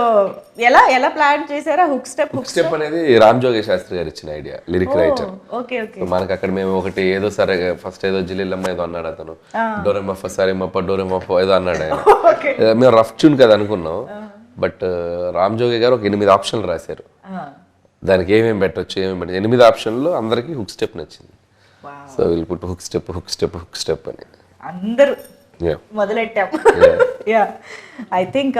ఎలా ప్లాన్ చేశారా హుక్ స్టెప్? హుక్ స్టెప్ అనేది రామ్ జోగి శాస్త్రి గారు ఇచ్చిన idea, lyric writer. Okay okay. మనకి అక్కడ మేము ఒకటి ఏదో సరే ఫస్ట్ ఏదో జిల్లిల్లమ్మ ఏదో అన్నాడు అతను, డోరెమఫ సరేమప్ప డోరెమఫ ఏదో అన్నాడు ఆయన. మేము రఫ్ ట్యూన్ కదా అనుకున్నాం, బట్ రామ్ జోగి గారు ఒక 8 ఆప్షన్లు రాశారు. దానికి ఏమేమి పెట్టచ్చు 8 ఆప్షన్లు అందరికి హుక్ స్టెప్ నచ్చింది. సో వీళ్ళు పుట్టు hook step hook step hook step అని అందరూ మొదలెట్టాం. యా, ఐ థింక్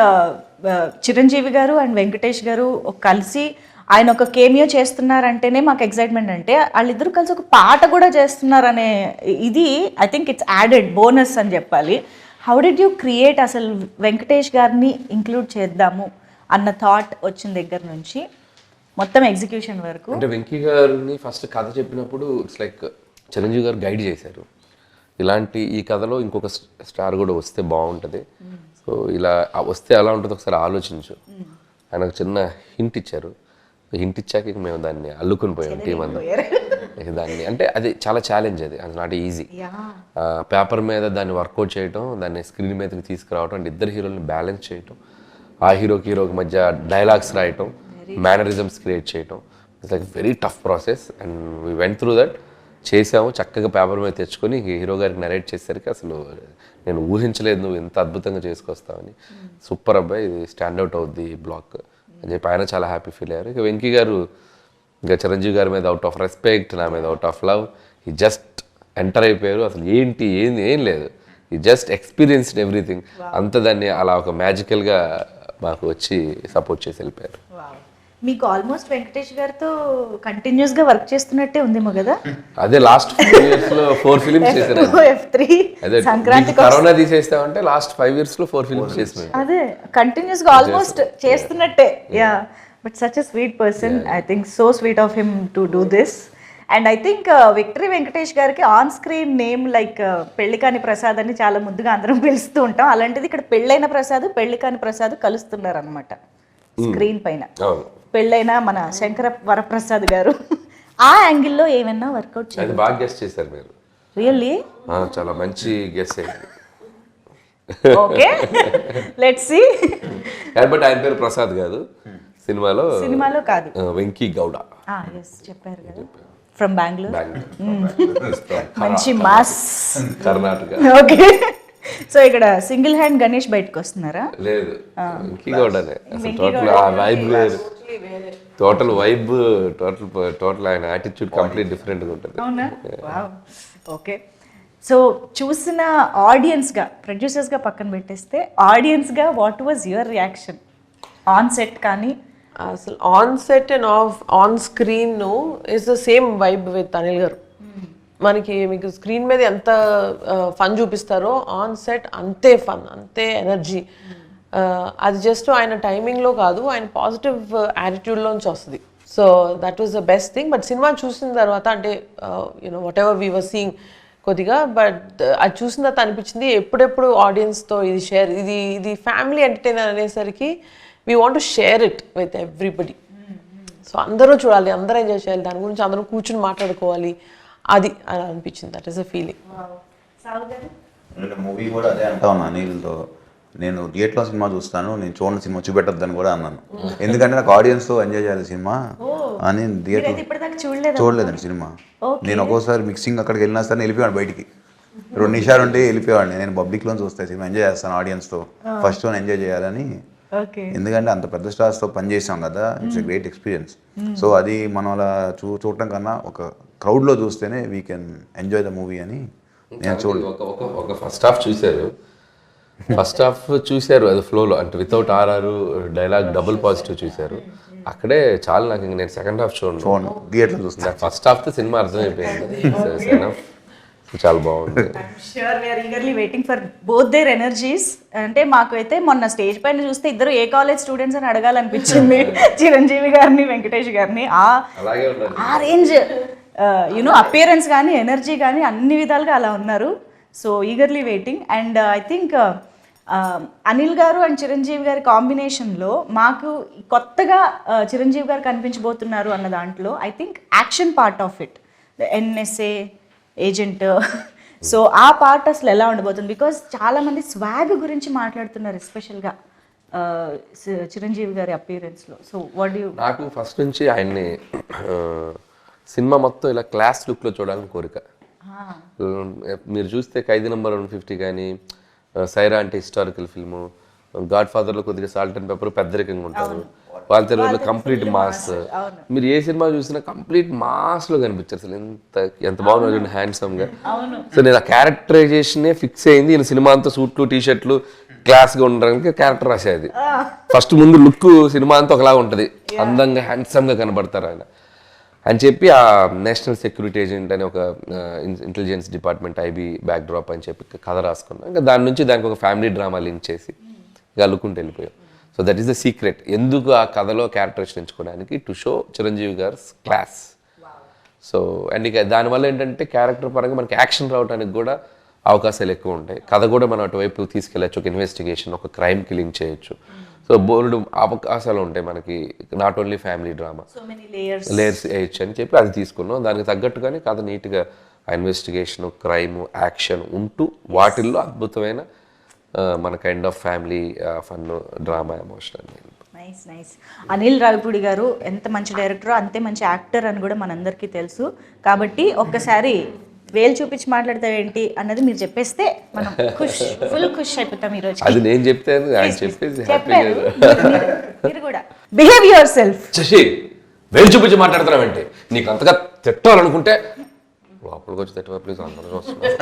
చిరంజీవి గారు అండ్ వెంకటేష్ గారు కలిసి ఆయన ఒక కేమియో చేస్తున్నారంటేనే మాకు ఎక్సైట్మెంట్. అంటే వాళ్ళిద్దరూ కలిసి ఒక పాట కూడా చేస్తున్నారనే ఇది I think it's added bonus అని చెప్పాలి. హౌ డిడ్ యూ క్రియేట్ అసలు వెంకటేష్ గారిని ఇంక్లూడ్ చేద్దాము అన్న థాట్ వచ్చిన దగ్గర నుంచి మొత్తం ఎగ్జిక్యూషన్ వరకు? అంటే వెంకీ గారిని ఫస్ట్ కథ చెప్పినప్పుడు ఇట్స్ లైక్ చిరంజీవి గారు గైడ్ చేశారు. ఇలాంటి ఈ కథలో ఇంకొక స్టార్ కూడా వస్తే బాగుంటుంది, సో ఇలా వస్తే ఎలా ఉంటుందో ఒకసారి ఆలోచించు. ఆయన ఒక చిన్న హింట్ ఇచ్చారు. హింట్ ఇచ్చాక మేము దాన్ని అల్లుకుని పోయాం టీం అంతా దాన్ని. అంటే అది చాలా ఛాలెంజ్, అది నాట్ ఈజీ. పేపర్ మీద దాన్ని వర్కౌట్ చేయటం, దాన్ని స్క్రీన్ మీదకి తీసుకురావటం, అండ్ ఇద్దరు హీరోని బ్యాలెన్స్ చేయటం, ఆ హీరోకి మధ్య డైలాగ్స్ రాయటం, మేనరిజమ్స్ క్రియేట్ చేయటం, it's like very tough process. And we went through that. చేసాము, చక్కగా పేపర్ మీద తెచ్చుకొని హీరో గారికి నరేట్ చేసేసరికి అసలు నేను ఊహించలేదు నువ్వు ఎంత అద్భుతంగా చేసుకొస్తావని. సూపర్ అబ్బాయి, ఇది స్టాండ్అవుట్ అవుద్ది బ్లాక్ అని చెప్పి ఆయన చాలా హ్యాపీ ఫీల్ అయ్యారు. ఇక వెంకీ గారు ఇంకా చిరంజీవి గారి మీద అవుట్ ఆఫ్ రెస్పెక్ట్, నా మీద అవుట్ ఆఫ్ లవ్, ఈ జస్ట్ ఎంటర్ అయిపోయారు. అసలు ఏం లేదు, ఈ జస్ట్ ఎక్స్పీరియన్స్డ్ ఎవ్రీథింగ్. అంత దాన్ని అలా ఒక మ్యాజికల్గా మాకు వచ్చి సపోర్ట్ చేసి వెళ్ళిపోయారు. మీకు ఆల్మోస్ట్ వెంకటేష్ గారితో కంటిన్యూస్ గా వర్క్ చేస్తున్నట్టే ఉందేమో కదా? అదే లాస్ట్ 4 years లో 4 ఫిలిమ్స్ చేశారు. అదే సంక్రాంతి కరోనా తీసేస్తామంటే లాస్ట్ 5 years లో 4 ఫిలిమ్స్ చేసినారు. అదే కంటిన్యూస్ గా ఆల్మోస్ట్ చేస్తున్నట్టే. Yeah, but such a sweet person. I think so sweet of him to do this. And I think victory Venkatesh గారికి ఆన్ స్క్రీన్ నేమ్ లైక్ పెళ్లికాని ప్రసాద్ అని చాలా ముందుగా అందరం పిలుస్తూ ఉంటాం. అలాంటిది ఇక్కడ పెళ్ళైన ప్రసాద్ పెళ్లికాని ప్రసాద్ కలుస్తున్నారు అనమాట స్క్రీన్ పైన. పెళ్ళైన మన శంకర వరప్రసాద్ గారు ఆ యాంగిల్లో ఏమైనా వర్కౌట్ చేయాలి? బాగా గెస్ చేశారు మీరు. రియల్లీ చాలా మంచి గెస్ అయింది. Okay, let's see. బట్ ఆయన పేరు ప్రసాద్ కాదు, సినిమాలో కాదు, వెంకీ గౌడ. ఎస్ చెప్పారు కదా, ఫ్రమ్ బెంగళూరు. మంచి మాస్ కర్ణాటక. ఓకే, సో ఇక్కడ సింగిల్ హ్యాండ్ గణేష్ బయటకు వస్తున్నారా? లేదు, వెంకీ గౌడనే. అసలు టోటల్ ఆ వైబ్ వేరు, టోటల్ వైబ్, టోటల్ ఆయన యాటిట్యూడ్ కంప్లీట్ డిఫరెంట్గా ఉంటుంది. అవునా? ఓకే, సో చూసిన ఆడియన్స్గా, ప్రొడ్యూసర్స్గా పక్కన పెట్టేస్తే ఆడియన్స్గా what was your reaction on set? కానీ అసలు on set and on screen is the same vibe with Anil garu. మనకి మీకు స్క్రీన్ మీద ఎంత ఫన్ చూపిస్తారో ఆన్ సెట్ అంతే ఫన్, అంతే ఎనర్జీ. అది జస్ట్ ఆయన టైమింగ్లో కాదు, ఆయన పాజిటివ్ యాటిట్యూడ్లోంచి వస్తుంది. So that was the best thing. But cinema చూసిన తర్వాత అంటే you know whatever we were seeing కొద్దిగా, బట్ అది చూసిన తర్వాత అనిపించింది ఎప్పుడెప్పుడు ఆడియన్స్తో ఇది షేర్, ఇది ఫ్యామిలీ ఎంటర్టైనర్ అనేసరికి we want to share it with everybody. So అందరూ చూడాలి, అందరూ ఎంజాయ్ చేయాలి, దాని గురించి అందరూ కూర్చుని మాట్లాడుకోవాలి, అది అలా అనిపించింది. That is a feeling. Movie కూడా అదే అంటా ఉన్నా అనిల్తో, నేను థియేటర్లో సినిమా చూస్తాను, నేను చూడండి సినిమా చూపెట్టద్దని కూడా అన్నాను. ఎందుకంటే నాకు ఆడియన్స్తో ఎంజాయ్ చేయాలి సినిమా అని. థియేటర్ చూడలేదండి సినిమా. నేను ఒక్కోసారి మిక్సింగ్ అక్కడికి వెళ్ళినా సరే వెళ్ళిపోయాను బయటికి, 2 నిమిషాలు ఉంటే వెళ్ళిపోయాడిని. నేను పబ్లిక్లో చూస్తాను సినిమా, ఎంజాయ్ చేస్తాను ఆడియన్స్తో, ఫస్ట్ వన్ ఎంజాయ్ చేయాలని. ఎందుకంటే అంత పెద్ద స్టార్స్తో పని చేసాం కదా, it's a great experience. So అది మనం అలా చూడటం కన్నా ఒక క్రౌడ్లో చూస్తేనే we can enjoy the movie అని నేను చూడలేదు. ఒక ఫస్ట్ హాఫ్ చూశారు, ఫస్ట్ హాఫ్ చూశారు అది ఫ్లోలో, అంటే without RR dialogue double positive చూశారు. అక్కడే చాలా నాకు ఇంక నేను సెకండ్ హాఫ్ చూడండి థియేటర్ చూస్తాను. ఫస్ట్ హాఫ్ తో సినిమా అర్థమైపోయింది. చాలా బాగుంది. Sure we're eagerly waiting for both their energies. అంటే మాకు అయితే మొన్న స్టేజ్ పైన చూస్తే ఇద్దరు ఏ కాలేజ్ స్టూడెంట్స్ అని అడగాలనిపించింది. చిరంజీవి గారిని వెంకటేష్ గారిని. అలాగే ఉండాలి. ఆ రేంజ్ యూనో అపియరెన్స్ కానీ ఎనర్జీ కానీ అన్ని విధాలుగా అలా ఉన్నారు. So eagerly waiting. And I think Anil గారు అండ్ చిరంజీవి గారి కాంబినేషన్లో మాకు కొత్తగా చిరంజీవి గారు కనిపించబోతున్నారు అన్న దాంట్లో I think action part of it, NSA agent. So ఆ పార్ట్ అసలు ఎలా ఉండబోతుంది? బికాజ్ చాలామంది స్వాగ్ గురించి మాట్లాడుతున్నారు, ఎస్పెషల్గా చిరంజీవి గారి అపియరెన్స్లో. So what you? నాకు ఫస్ట్ నుంచి ఆయన్ని సినిమా మొత్తం ఇలా క్లాస్ లుక్లో చూడాలని కోరిక. మీరు చూస్తే ఖైదీ నంబర్ 150 కానీ, సైరా అంటే హిస్టారికల్ ఫిల్ము, గాడ్ ఫాదర్లో కొద్దిగా సాల్ట్ అండ్ పెప్పర్ పెద్దరికంగా ఉంటారు, వాళ్ళ తెలుగులో కంప్లీట్ మాస్. మీరు ఏ సినిమా చూసినా కంప్లీట్ మాస్లో కనిపించారు. అసలు ఎంత బాగున్నారు హ్యాండ్సమ్గా. సో నేను ఆ క్యారెక్టరైజేషనే ఫిక్స్ అయింది. ఈయన సినిమా అంతా సూట్లు టీషర్ట్లు క్లాస్గా ఉండడానికి క్యారెక్టర్ రాసేది. ఫస్ట్ ముందు లుక్ సినిమా అంతా ఒకలాగా ఉంటుంది, అందంగా హ్యాండ్సమ్గా కనబడతారు ఆయన అని చెప్పి ఆ నేషనల్ సెక్యూరిటీ ఏజెంట్ అని ఒక intelligence department IB back drop అని చెప్పి కథ రాసుకున్నాం. ఇంకా దాని నుంచి దానికి ఒక ఫ్యామిలీ డ్రామా లింక్ చేసి గల్లుకుంటూ వెళ్ళిపోయాం. So that is the secret. ఎందుకు ఆ కథలో క్యారెక్టర్స్ ఎంచుకోవడానికి, టు షో చిరంజీవి గారి క్లాస్. సో అండ్ ఇక దానివల్ల ఏంటంటే క్యారెక్టర్ పరంగా మనకి యాక్షన్ రావడానికి కూడా అవకాశాలు ఎక్కువ ఉంటాయి. కథ కూడా మనం అటువైపు తీసుకెళ్ళచ్చు, ఒక ఇన్వెస్టిగేషన్, ఒక క్రైమ్కి లింక్ చేయొచ్చు. సో బోల్డ్ అవకాశాలు ఉంటాయి మనకి, not only family drama, layers వేయచ్చు అని చెప్పి అది తీసుకున్నాం. దానికి తగ్గట్టుగానే కథ నీట్గా ఇన్వెస్టిగేషన్, క్రైమ్, యాక్షన్ ఉంటూ వాటిల్లో అద్భుతమైన మన kind of family fun, drama, emotional. Nice nice. Anil Ravipudi గారు ఎంత మంచి డైరెక్టర్, అంతే మంచి యాక్టర్ అని కూడా మనందరికీ తెలుసు. కాబట్టి ఒక్కసారి వేలు చూపించి మాట్లాడతావేంటి అన్నది మీరు చెప్పేస్తే మనం ఫుల్ ఖుష్ అయిపోతాం ఈరోజు. అది నేను చెప్తే ఆయన చెప్పేసి మీరు కూడా బిహేవ్ యువర్ సెల్ఫ్. శశి వేలు చూపించి మాట్లాడుతున్నావేంటి? నీకు అంతగా తిట్టాలనుకుంటే లోపలికి వచ్చి తిట్టవా ప్లీజ్, అందరూ వస్తున్నారు.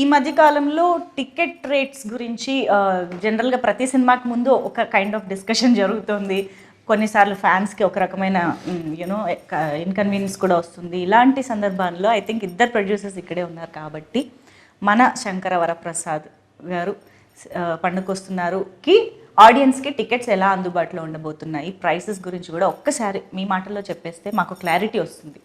ఈ మధ్య కాలంలో టికెట్ రేట్స్ గురించి జనరల్గా ప్రతి సినిమాకి ముందు ఒక కైండ్ ఆఫ్ డిస్కషన్ జరుగుతుంది. కొన్నిసార్లు ఫ్యాన్స్కి ఒక రకమైన యూనో ఇన్కన్వీనియన్స్ కూడా వస్తుంది. ఇలాంటి సందర్భాల్లో ఐ థింక్ ఇద్దరు ప్రొడ్యూసర్స్ ఇక్కడే ఉన్నారు కాబట్టి మన శంకర వరప్రసాద్ గారు పండుగొస్తున్నారుకి ఆడియన్స్కి టికెట్స్ ఎలా అందుబాటులో ఉండబోతున్నాయి, ప్రైసెస్ గురించి కూడా ఒక్కసారి మీ మాటల్లో చెప్పేస్తే మాకు క్లారిటీ వస్తుంది.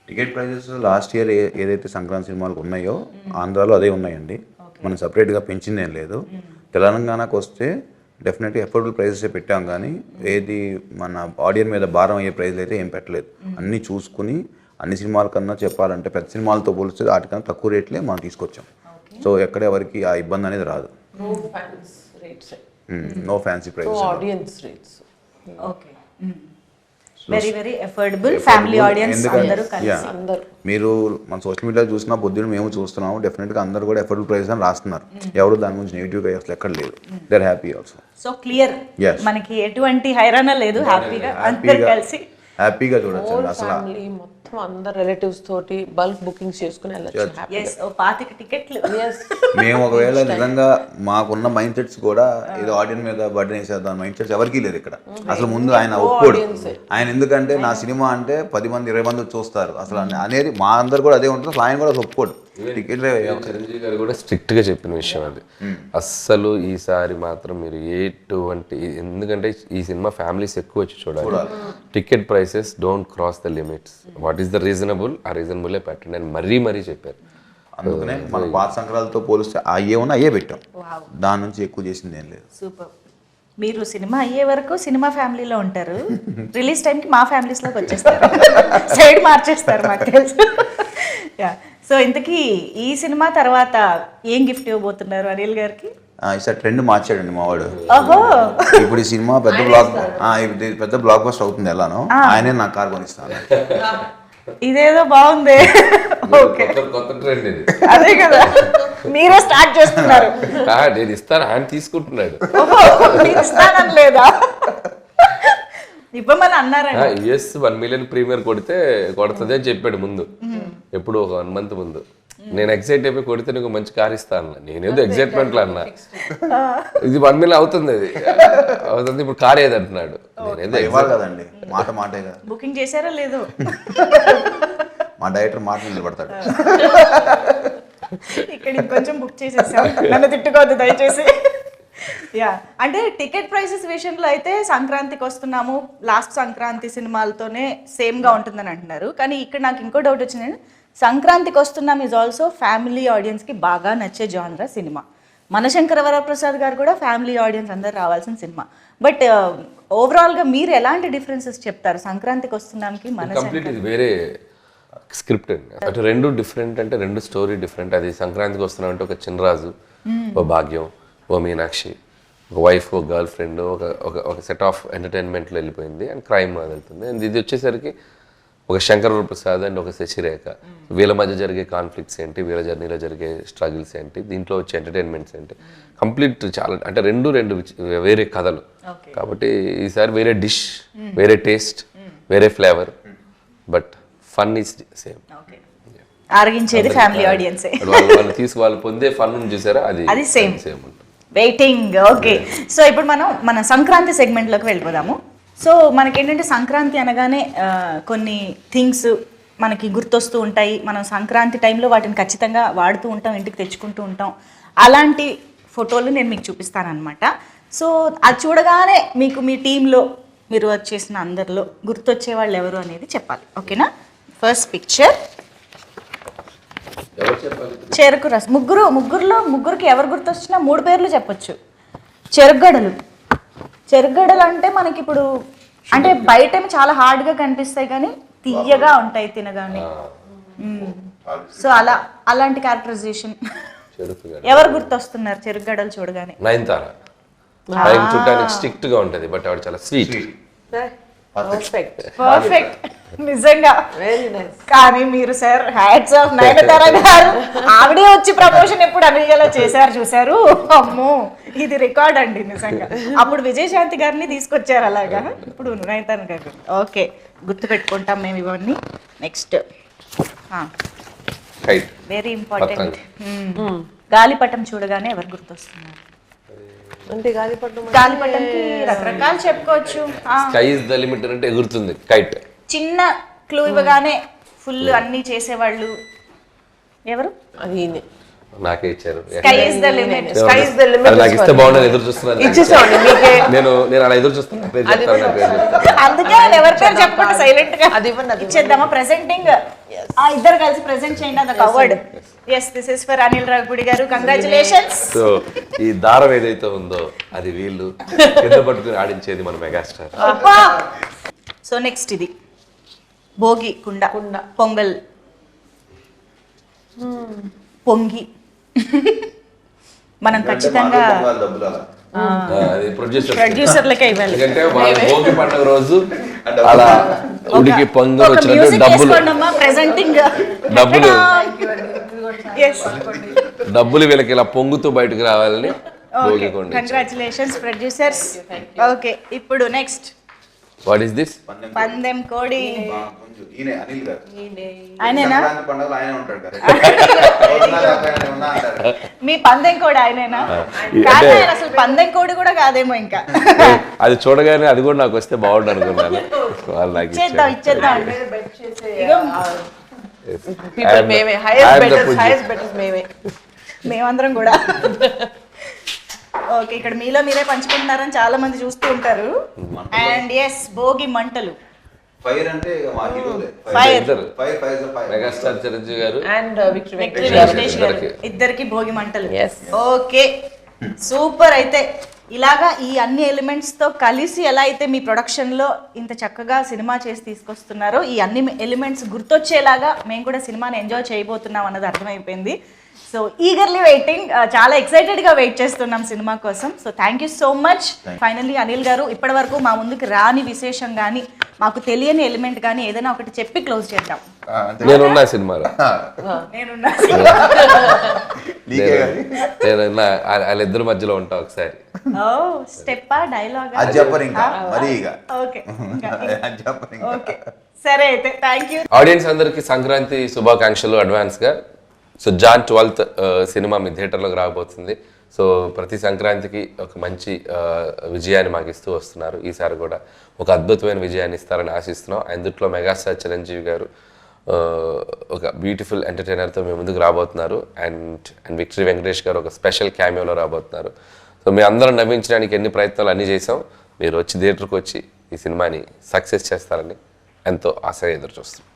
టికెట్ ప్రైజెస్ లాస్ట్ ఇయర్ ఏదైతే సంక్రాంతి సినిమాలకు ఉన్నాయో ఆంధ్రాలో అదే ఉన్నాయండి. మనం సపరేట్గా పెంచింది ఏం లేదు. తెలంగాణకు వస్తే డెఫినెట్గా ఎఫోర్డబుల్ ప్రైజెసే పెట్టాం, కానీ ఏది మన ఆడియన్స్ మీద భారం అయ్యే ప్రైజ్లు అయితే ఏం పెట్టలేదు. అన్నీ చూసుకుని అన్ని సినిమాల కన్నా చెప్పాలంటే పెద్ద సినిమాలతో పోలిస్తే వాటికన్నా తక్కువ రేట్లే మనం తీసుకొచ్చాం. సో ఎక్కడ ఎవరికి ఆ ఇబ్బంది అనేది రాదు. No fancy prices. Okay, very very affordable family audience అందరూ కలిసి. మీరు మన సోషల్ మీడియా చూసినా పొద్దున్న మేము చూస్తున్నాము, డెఫినెట్గా అందరూ కూడా అఫోర్డబుల్ ప్రైస్ అని రాస్తున్నారు. ఎవరు దాని గురించి నెగిటివ్గా అసలు ఎక్కడ లేదు. They are happy also. So clear, మనకి ఎటువంటి హైరాణ లేదు. హ్యాపీగా అందరూ కలిసి హ్యాపీగా చూడొచ్చు. అసలు మొత్తం అందరు రిలేటివ్స్ తోటి బల్క్ బుకింగ్స్ చేసుకుని వెళ్ళొచ్చు. 25 టికెట్లు. మేము ఒకవేళ నిజంగా మాకున్న మైండ్ సెట్స్ కూడా ఏదో ఆడియన్స్ మీద బర్డెన్ వేసేద్దాం మైండ్ సెట్స్ ఎవరికీ లేదు ఇక్కడ. అసలు ముందు ఆయన ఒప్పుకోడు. ఆయన ఎందుకంటే నా సినిమా అంటే 10 మంది 20 మంది చూస్తారు అసలు అనేది మా అందరు కూడా అదే ఉంటుంది. ఆయన కూడా ఒప్పుకోడు. చిరంజీవి గారు కూడా స్ట్రిక్ట్ గా చెప్పిన విషయం అది. అస్సలు ఈసారి మాత్రం మీరు ఎటువంటి, ఎందుకంటే ఈ సినిమా ఫ్యామిలీస్ ఎక్కువ వచ్చి చూడాలి. Ticket prices don't cross the limits. What is the reasonable, ఆ రీజనబుల్లే పెట్టండి అని మరీ చెప్పారు. అందుకనే మన పాత సంక్రాంతితో పోలిస్తే అయ్యే ఉన్నా అయ్యే పెట్టాం. దాని నుంచి ఎక్కువ చేసింది ఏం లేదు. సూపర్. మీరు సినిమా అయ్యే వరకు సినిమా ఫ్యామిలీలో ఉంటారు, రిలీజ్ టైంకి మా ఫ్యామిలీస్లోకి వచ్చేస్తారు, సైడ్ మార్చేస్తారు మాకు తెలుసు. సో ఇంతకీ ఈ సినిమా తర్వాత ఏం గిఫ్ట్ ఇవ్వబోతున్నారు అనిల్ గారికి? ఈసారి ట్రెండ్ మార్చాడండి మావాడు. ఓహో, ఇప్పుడు ఈ సినిమా పెద్ద బ్లాక్ బస్టర్ అవుతుంది ఎలానో, ఆయనే నా కార్ కొనిస్తాను. ఇదేదో బాగుంది. ఓకే, కొత్త ట్రెండ్ ఇది. అదే కదా, మీరే స్టార్ట్ చేస్తున్నారు. నేను ఇస్తాను, ఆయన తీసుకుంటున్నాడు. ఇస్తానని లేదా? ఇవ్వమని అన్నారండి. US 1 million ప్రీమియర్ కొడితే కొడుతుంది అని చెప్పాడు ముందు, ఎప్పుడు ఒక 1 month ముందు. నేను ఎక్సైట్ అయిపోయి కొడితే నీకు మంచి కార్ ఇస్తా అన్న. నేనేదో ఎక్సైట్మెంట్లో అన్నా, ఇది 1 million అవుతుంది, అది అవుతుంది, ఇప్పుడు కార్ ఏది అంటున్నాడు. నేనేదో ఇవ్వాలి కదండి, మాటే కదా. బుకింగ్ చేశారో లేదో? మా డైరెక్టర్ మాట నిలబడతాడు. ఇక్కడ ఇంకొంచెం బుక్ చేసేసాం, నన్ను తిట్టుకోవద్దు దయచేసి. యా, అంటే టికెట్ ప్రైసెస్ విషయంలో అయితే సంక్రాంతికి వస్తున్నాము, లాస్ట్ సంక్రాంతి సినిమాలతోనే సేమ్గా ఉంటుందని అంటున్నారు. కానీ ఇక్కడ నాకు ఇంకో డౌట్ వచ్చిందండి, సంక్రాంతికి వస్తున్నాం ఈజ్ ఆల్సో ఫ్యామిలీ ఆడియన్స్కి బాగా నచ్చే జానరా సినిమా. మనశంకర వరప్రసాద్ గారు కూడా ఫ్యామిలీ ఆడియన్స్ అందరు రావాల్సిన సినిమా. బట్ ఓవరాల్గా మీరు ఎలాంటి డిఫరెన్సెస్ చెప్తారు సంక్రాంతికి వస్తున్నాంకి? కంప్లీట్ ఇది వేరే స్క్రిప్ట్ అండి. అటు రెండు డిఫరెంట్, అంటే రెండు స్టోరీ డిఫరెంట్. అది సంక్రాంతికి వస్తున్నాం అంటే ఒక చిన్నరాజు, ఓ భాగ్యం, ఓ మీనాక్షి, ఒక వైఫ్, ఒక గర్ల్ ఫ్రెండ్, ఒక సెట్ ఆఫ్ ఎంటర్టైన్మెంట్లో వెళ్ళిపోయింది అండ్ క్రైమ్ అది వెళ్తుంది. అండ్ ఇది వచ్చేసరికి ఒక శంకర వరప్రసాద్ అండ్ ఒక శశిరేఖ, వీళ్ళ మధ్య జరిగే కాన్ఫ్లిక్ట్స్ ఏంటి, వీళ్ళ జర్నీలో జరిగే స్ట్రగుల్స్ ఏంటి, దీంట్లో వచ్చే ఎంటర్టైన్మెంట్స్ ఏంటి, కంప్లీట్ చాలా, అంటే రెండు వేరే కథలు కాబట్టి ఈసారి వేరే డిష్, వేరే టేస్ట్, వేరే flavour, but fun is same. ఆరగించేది ఫ్యామిలీ ఆడియన్సే. వాళ్ళు పొందే ఫన్ చూసారా, అది సేమ్ ఉంటుంది. వెయిటింగ్. ఓకే, సో ఇప్పుడు మనం మన సంక్రాంతి సెగ్మెంట్లోకి వెళ్ళిపోదాము. సో మనకేంటంటే సంక్రాంతి అనగానే కొన్ని థింగ్స్ మనకి గుర్తొస్తూ ఉంటాయి. మనం సంక్రాంతి టైంలో వాటిని ఖచ్చితంగా వాడుతూ ఉంటాం, ఇంటికి తెచ్చుకుంటూ ఉంటాం. అలాంటి ఫోటోలు నేను మీకు చూపిస్తానన్నమాట. సో అది చూడగానే మీకు మీ టీంలో మీరు వర్క్ చేసిన అందరిలో గుర్తొచ్చే వాళ్ళు ఎవరు అనేది చెప్పాలి, ఓకేనా? ఫస్ట్ పిక్చర్ చెరుకు రసం. ముగ్గురికి ఎవరు గుర్తొచ్చినా 3 పేర్లు చెప్పొచ్చు. చెరుకుగడలు అంటే మనకి ఇప్పుడు అంటే బయట చాలా హార్డ్గా కనిపిస్తాయి కానీ తీయగా ఉంటాయి తినగానే. సో అలాంటి క్యారెక్టరైజేషన్ ఎవరు గుర్తొస్తున్నారు చెరుకుగడలు చూడగానే? నయనతార. చూడడానికి స్ట్రిక్ట్ గా ఉంటది, బట్ ఆవిడ చాలా స్వీట్. పర్ఫెక్ట్, నిజంగా కానీ మీరు సార్ హ్యాట్స్ ఆఫ్ నయనతార గారు, ఆవిడే వచ్చి ప్రమోషన్ ఎప్పుడు అనిగేలా చేశారు చూసారు. అమ్మో, ఇది రికార్డ్ అండి నిజంగా. అప్పుడు విజయశాంతి గారిని తీసుకొచ్చారు అలాగా, ఇప్పుడు నయనతార గారు. ఓకే, గుర్తు పెట్టుకుంటాం మేము ఇవన్నీ. నెక్స్ట్ వెరీ ఇంపార్టెంట్, గాలిపటం చూడగానే ఎవరు గుర్తొస్తున్నారు? అంటే గాలిపటంకి రకరకాలు చెప్పుకోవచ్చు. స్కై ఇస్ ద లిమిట్ అంటే ఎగురుతుంది కైట్. చిన్న క్లూ ఇవ్వగానే ఫుల్ అన్ని చేసేవాళ్ళు ఎవరు? అది నాకే ఇచ్చారు. Sky is the limit. నాకు ఇస్తే బాగుండని ఎదురు చూస్తున్నాను. నేను అలా ఎదురు చూస్తున్నాను. అందుకే ఎవరి పేరు చెప్పకుండా సైలెంట్ గా ఇచ్చేద్దామా? ప్రెజెంటింగ్ ఇద్దరు కలిసి ప్రెజెంట్ చేయండి. అది award. yes, this is for Anil Ravipudi గారు. కంగ్రాచులేషన్స్. సో ఈ దారం ఏదైతే ఉందో అది వీళ్ళు కింద పట్టుకుని ఆడించేది మన మెగాస్టార్. సో నెక్స్ట్ ఇది భోగి కుండ పొంగల్ పొంగి మనం ఖచ్చితంగా ప్రొడ్యూసర్లకే ఇవ్వాలి. ఎందుకంటే భోగి పండుగ రోజు అలా ఉడికి పొంగల్ వచ్చినట్టు డబ్బులు వీళ్ళకి ఇలా పొంగుతూ బయటకు రావాలని భోగి కొండ. Congratulations producers. ఓకే, ఇప్పుడు నెక్స్ట్ వాట్ ఈస్ దిస్? పందెం కోడి. మీ పందెం కోడి ఆయనేనా? అసలు పందెం కోడి కూడా కాదేమో ఇంకా. అది చూడగానే అది కూడా నాకు వస్తే బాగుండు అనుకున్నాను. ఇచ్చేద్దాం. మేమందరం కూడా. ఓకే, ఇక్కడ మీలో మీరే పంచుకుంటున్నారని చాలా మంది చూస్తూ ఉంటారు. అండ్ ఎస్, భోగి మంటలు. ఫైర్ అంటే మెగాస్టార్ చిరంజీవి గారు అండ్ ఇద్దరికి భోగి మంటలు. Okay, super. అయితే ఇలాగా ఈ అన్ని ఎలిమెంట్స్ తో కలిసి ఎలా అయితే మీ ప్రొడక్షన్ లో ఇంత చక్కగా సినిమా చేసి తీసుకొస్తున్నారో, ఈ అన్ని ఎలిమెంట్స్ గుర్తొచ్చేలాగా మేము కూడా సినిమాని ఎంజాయ్ చేయబోతున్నాం అన్నది అర్థమైపోయింది. సో ఈగర్లీ వెయిటింగ్, చాలా ఎక్సైటెడ్గా వెయిట్ చేస్తున్నాం సినిమా కోసం. So thank you so much. Finally Anil గారు, ఇప్పటి వరకు మా ముందుకు రాని విశేషం కానీ మాకు తెలియని ఎలిమెంట్ కానీ ఏదైనా ఒకటి చెప్పి క్లోజ్ చేద్దాం. నేనున్నా సినిమాలో, వాళ్ళిద్దరి మధ్యలో ఉంటా ఒకసారి. స్టెప్పా డైలాగ్ సరే అయితే థ్యాంక్ యూ. ఆడియన్స్ అందరికి సంక్రాంతి శుభాకాంక్షలు అడ్వాన్స్ గా. సో జాన్ 12th సినిమా మీ థియేటర్లోకి రాబోతుంది. సో ప్రతి సంక్రాంతికి ఒక మంచి విజయాన్ని మాకు ఇస్తూ వస్తున్నారు. ఈసారి కూడా ఒక అద్భుతమైన విజయాన్ని ఇస్తారని ఆశిస్తున్నాం. అందుట్లో మెగాస్టార్ చిరంజీవి గారు ఒక బ్యూటిఫుల్ ఎంటర్టైనర్తో మేము ముందుకు రాబోతున్నారు. అండ్ విక్టరీ వెంకటేష్ గారు ఒక స్పెషల్ క్యామియోలో రాబోతున్నారు. సో మీ అందరం నవ్వించడానికి ఎన్ని ప్రయత్నాలు అన్నీ చేసాం. మీరు వచ్చి థియేటర్కి వచ్చి ఈ సినిమాని సక్సెస్ చేస్తారని ఎంతో ఆశగా ఎదురు చూస్తున్నాం.